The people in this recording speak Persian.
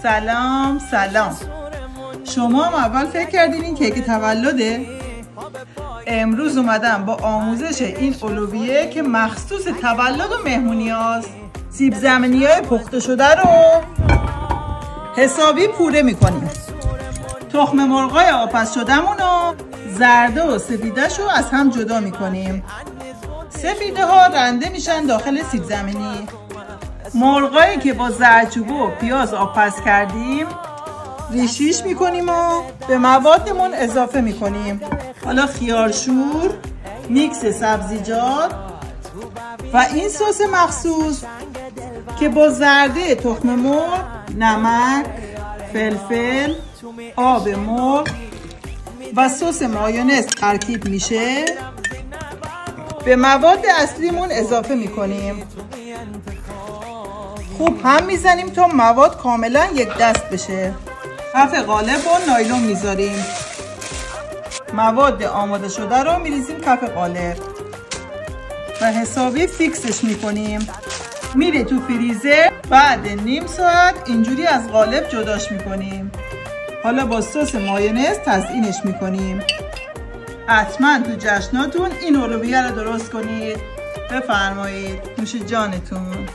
سلام سلام. شما هم اول فکر کردین این کیک تولده؟ امروز اومدم با آموزش این اولویه که مخصوص تولد و مهمونی هاست. سیب زمینی های پخته شده رو حسابی پوره میکنیم. تخم مرغای آبپز شدهمون رو زرده و سفیدش رو از هم جدا میکنیم. سفیده ها رنده میشن داخل سیب زمینی. مرغایی که با زردچوبه و پیاز آبپز کردیم ریشیش میکنیم و به موادمون اضافه میکنیم. حالا خیارشور، میکس سبزیجات و این سس مخصوص که با زرده تخم مرغ، نمک، فلفل، آب مرغ و سس مایونز ترکیب میشه به مواد اصلیمون اضافه میکنیم. خوب هم میزنیم تا مواد کاملا یک دست بشه. کف قالب و نایلون میذاریم. مواد آماده شده رو میریزیم کف قالب و حسابی فیکسش میکنیم. میره تو فریزر. بعد نیم ساعت اینجوری از قالب جداش میکنیم. حالا با سس مایونز تزیینش میکنیم. حتما تو جشناتون این اولویه رو درست کنید. بفرمایید. نوش جانتون.